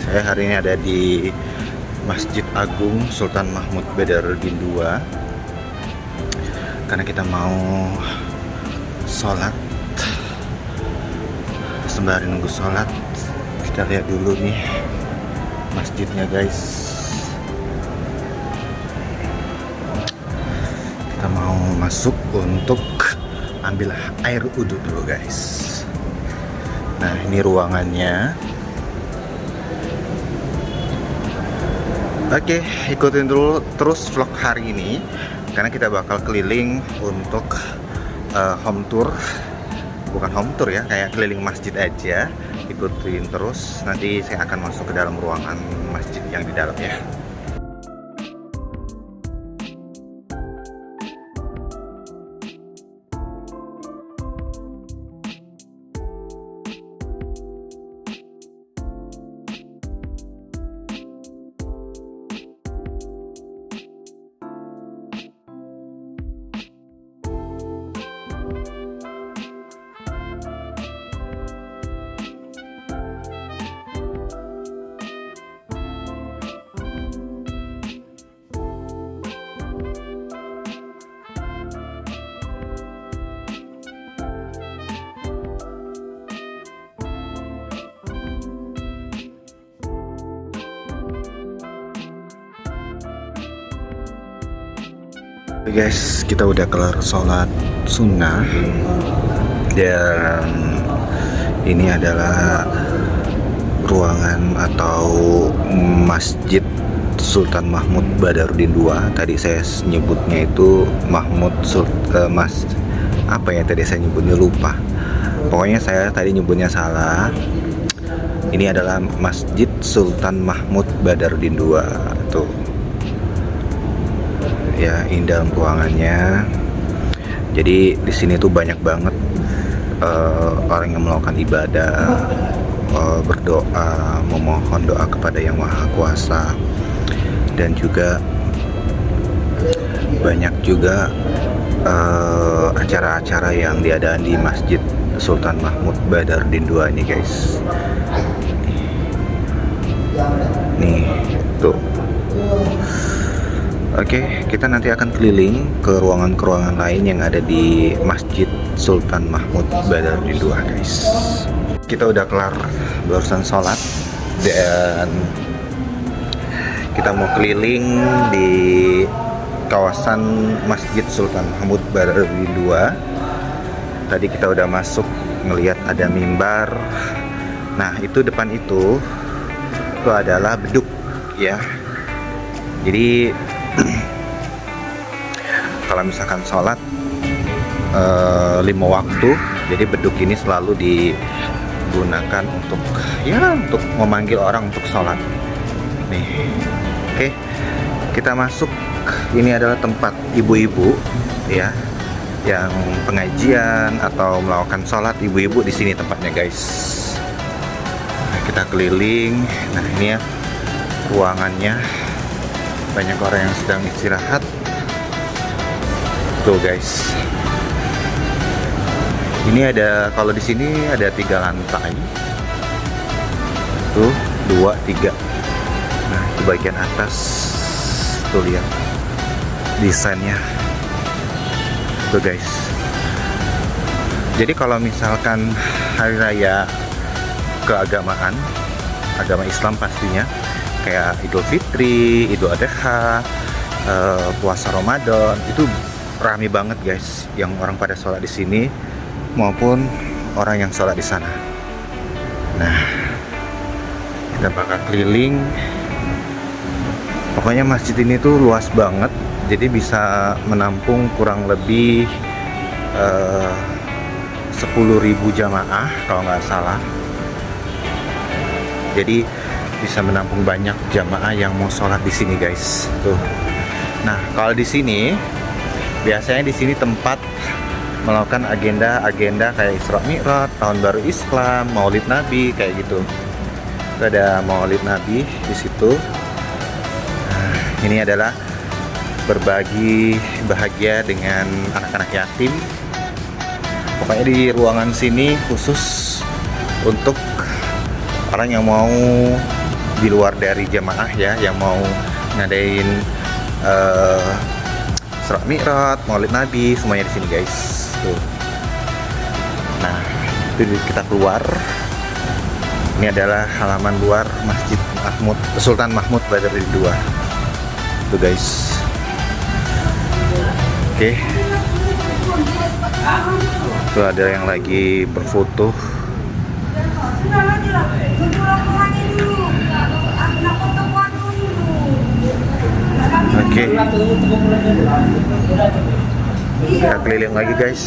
Saya hari ini ada di Masjid Agung Sultan Mahmud Badarudin II karena kita mau sholat. Sembari nunggu sholat, kita lihat dulu nih masjidnya, guys. Kita mau masuk untuk ambil air wudhu dulu, guys. Nah, ini ruangannya. Oke, ikutin dulu terus vlog hari ini karena kita bakal keliling untuk home tour. Bukan home tour ya, kayak keliling masjid aja. Ikutin terus, nanti saya akan masuk ke dalam ruangan masjid yang di dalam ya. Oke guys, kita udah kelar sholat sunnah dan ini adalah ruangan atau Masjid Sultan Mahmud Badarudin II. Tadi saya nyebutnya itu apa ya tadi saya nyebutnya, lupa. Pokoknya saya tadi nyebutnya salah. Ini adalah Masjid Sultan Mahmud Badarudin II tuh. Ya, ini dalam ruangannya. Jadi di sini tuh banyak banget orang yang melakukan ibadah, berdoa, memohon doa kepada Yang Maha Kuasa, dan juga banyak juga acara-acara yang diadakan di Masjid Sultan Mahmud Badarudin II ini, guys. Nih, tuh. Oke, kita nanti akan keliling ke ruangan-ruangan lain yang ada di Masjid Sultan Mahmud Badarudin II, guys. Kita udah kelar barusan sholat dan kita mau keliling di kawasan Masjid Sultan Mahmud Badarudin II. Tadi kita udah masuk ngelihat ada mimbar. Nah, itu depan itu adalah beduk ya. Jadi kalau misalkan sholat 5 waktu, jadi beduk ini selalu digunakan untuk memanggil orang untuk sholat. Nih, oke, kita masuk. Ini adalah tempat ibu-ibu ya, yang pengajian atau melakukan sholat. Ibu-ibu di sini tempatnya, guys. Nah, kita keliling. Nah, ini ya ruangannya. Banyak orang yang sedang istirahat. Tuh, guys. Ini ada, kalau di sini ada 3 lantai. Tuh, 2, 3. Nah, itu bagian atas. Tuh, lihat desainnya. Tuh, guys. Jadi kalau misalkan hari raya keagamaan, agama Islam pastinya, kayak Idul Fitri, Idul Adha, puasa Ramadan, itu rame banget, guys, yang orang pada sholat di sini maupun orang yang sholat di sana. Nah, kita bakal keliling. Pokoknya masjid ini tuh luas banget, jadi bisa menampung kurang lebih 10.000 jamaah kalau nggak salah. Jadi bisa menampung banyak jamaah yang mau sholat di sini, guys. Tuh. Nah, kalau di sini biasanya di sini tempat melakukan agenda-agenda kayak Isra Mi'raj, Tahun Baru Islam, Maulid Nabi, kayak gitu. Itu ada Maulid Nabi di situ. Nah, ini adalah berbagi bahagia dengan anak-anak yatim. Pokoknya di ruangan sini khusus untuk orang yang mau di luar dari jamaah ya yang mau ngadain Isra Mi'raj, Maulid Nabi, semuanya di sini guys. Tuh. Nah, itu kita keluar. Ini adalah halaman luar Masjid Sultan Mahmud Badruddin II. Tuh guys. Oke. Tuh ada yang lagi berfoto. Oke. Kita keliling lagi guys.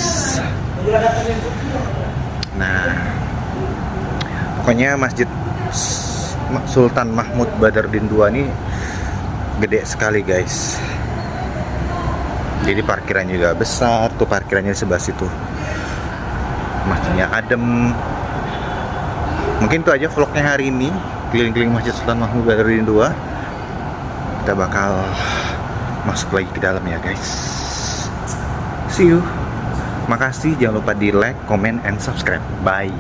Nah, pokoknya Masjid Sultan Mahmud Badruddin II ini gede sekali guys. Jadi parkiran juga besar, tuh parkirannya di sebelah situ. Masjidnya adem. Mungkin itu aja vlognya hari ini, keliling-keliling Masjid Sultan Mahmud Badruddin II. Kita bakal masuk lagi ke dalam ya guys. See you. Makasih, jangan lupa di like, comment, and subscribe. Bye.